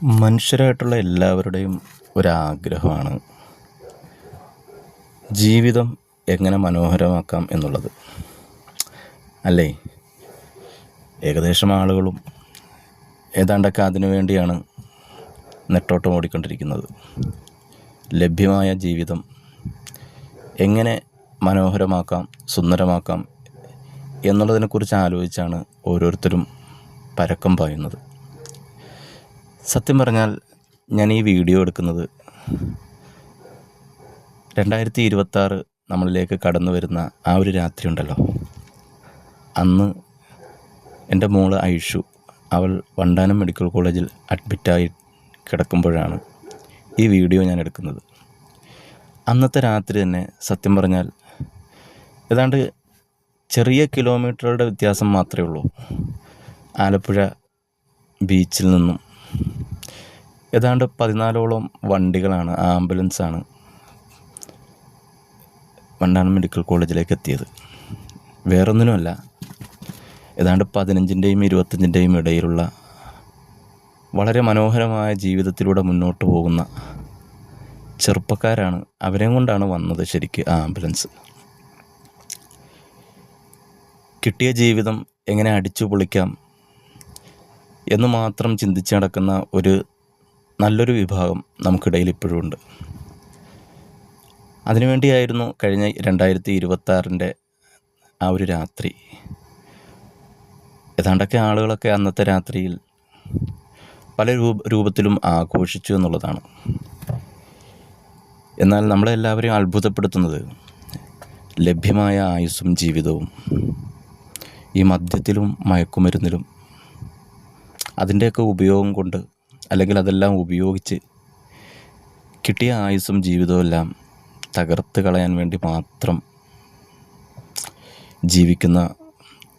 മനുഷ്യരായിട്ടുള്ള എല്ലാവരുടെയും ഒരാഗ്രഹമാണ് ജീവിതം എങ്ങനെ മനോഹരമാക്കാം എന്നുള്ളത് അല്ലേ. ഏകദേശം ആളുകളും ഏതാണ്ടൊക്കെ അതിനു വേണ്ടിയാണ് നെട്ടോട്ടം ഓടിക്കൊണ്ടിരിക്കുന്നത്. ലഭ്യമായ ജീവിതം എങ്ങനെ മനോഹരമാക്കാം, സുന്ദരമാക്കാം എന്നുള്ളതിനെക്കുറിച്ച് ആലോചിച്ചാണ് ഓരോരുത്തരും പരക്കം പായുന്നത്. സത്യം പറഞ്ഞാൽ ഞാൻ ഈ വീഡിയോ എടുക്കുന്നത് 2026 നമ്മളിലേക്ക് കടന്നു വരുന്ന ആ ഒരു രാത്രി ഉണ്ടല്ലോ, അന്ന് എൻ്റെ മോള് ഐഷു അവൾ വണ്ടാനം മെഡിക്കൽ കോളേജിൽ അഡ്മിറ്റായി കിടക്കുമ്പോഴാണ് ഈ വീഡിയോ ഞാൻ എടുക്കുന്നത്. അന്നത്തെ രാത്രി തന്നെ സത്യം പറഞ്ഞാൽ ഏതാണ്ട് ചെറിയ കിലോമീറ്ററുകളുടെ വ്യത്യാസം മാത്രമേ ഉള്ളൂ. ആലപ്പുഴ ബീച്ചിൽ നിന്നും ഏതാണ്ട് 14ഓളം വണ്ടികളാണ്, ആംബുലൻസാണ് വണ്ടാനം മെഡിക്കൽ കോളേജിലേക്ക് എത്തിയത്. വേറൊന്നിനുമല്ല, ഏതാണ്ട് 15ൻ്റെയും 25ൻ്റെയും ഇടയിലുള്ള വളരെ മനോഹരമായ ജീവിതത്തിലൂടെ മുന്നോട്ട് പോകുന്ന ചെറുപ്പക്കാരാണ്. അവരെയും കൊണ്ടാണ് വന്നത് ശരിക്ക് ആ ആംബുലൻസ്. കിട്ടിയ ജീവിതം എങ്ങനെ അടിച്ചു പൊളിക്കാം എന്ന് മാത്രം ചിന്തിച്ച് നടക്കുന്ന ഒരു നല്ലൊരു വിഭാഗം നമുക്കിടയിൽ ഇപ്പോഴും ഉണ്ട്. അതിനുവേണ്ടിയായിരുന്നു കഴിഞ്ഞ 2026 ആ ഒരു രാത്രി. ഏതാണ്ടൊക്കെ ആളുകളൊക്കെ അന്നത്തെ രാത്രിയിൽ പല രൂപത്തിലും ആഘോഷിച്ചു എന്നുള്ളതാണ്. എന്നാൽ നമ്മളെല്ലാവരെയും അത്ഭുതപ്പെടുത്തുന്നത് ലഭ്യമായ ആയുസ്സും ജീവിതവും ഈ മദ്യത്തിലും മയക്കുമരുന്നിലും അതിൻ്റെയൊക്കെ ഉപയോഗം കൊണ്ട്, അല്ലെങ്കിൽ അതെല്ലാം ഉപയോഗിച്ച് കിട്ടിയ ആയുസ്സും ജീവിതവും എല്ലാം തകർത്ത് കളയാൻ വേണ്ടി മാത്രം ജീവിക്കുന്ന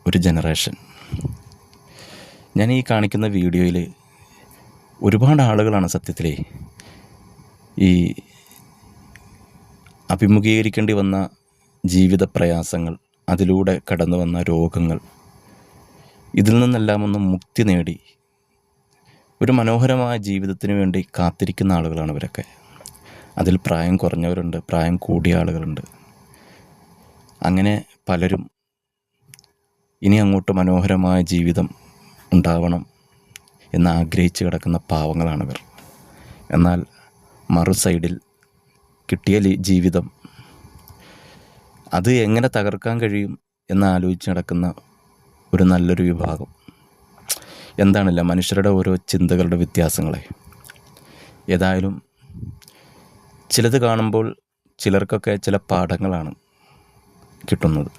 ഒരു ജനറേഷൻ. ഞാൻ ഈ കാണിക്കുന്ന വീഡിയോയിൽ ഒരുപാട് ആളുകളാണ് സത്യത്തിലേ ഈ അഭിമുഖീകരിക്കേണ്ടി വന്ന ജീവിത പ്രയാസങ്ങൾ, അതിലൂടെ കടന്നു വന്ന രോഗങ്ങൾ, ഇതിൽ നിന്നെല്ലാം ഒന്ന് മുക്തി നേടി ഒരു മനോഹരമായ ജീവിതത്തിന് വേണ്ടി കാത്തിരിക്കുന്ന ആളുകളാണ് ഇവരൊക്കെ. അതിൽ പ്രായം കുറഞ്ഞവരുണ്ട്, പ്രായം കൂടിയ ആളുകളുണ്ട്. അങ്ങനെ പലരും ഇനി അങ്ങോട്ട് മനോഹരമായ ജീവിതം ഉണ്ടാവണം എന്ന് ആഗ്രഹിച്ച് കിടക്കുന്ന പാവങ്ങളാണിവർ. എന്നാൽ മറു സൈഡിൽ കിട്ടിയ ജീവിതം അത് എങ്ങനെ തകർക്കാൻ കഴിയും എന്ന് ആലോചിച്ച് നടക്കുന്ന ഒരു നല്ലൊരു വിഭാഗം. എന്താണില്ല, മനുഷ്യരുടെ ഓരോ ചിന്തകളുടെ വ്യത്യാസങ്ങളെ. ഏതായാലും ചിലത് കാണുമ്പോൾ ചിലർക്കൊക്കെ ചില പാഠങ്ങളാണ് കിട്ടുന്നത്.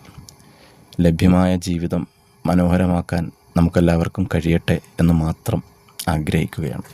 ലഭ്യമായ ജീവിതം മനോഹരമാക്കാൻ നമുക്കെല്ലാവർക്കും കഴിയട്ടെ എന്ന് മാത്രം ആഗ്രഹിക്കുകയാണ്.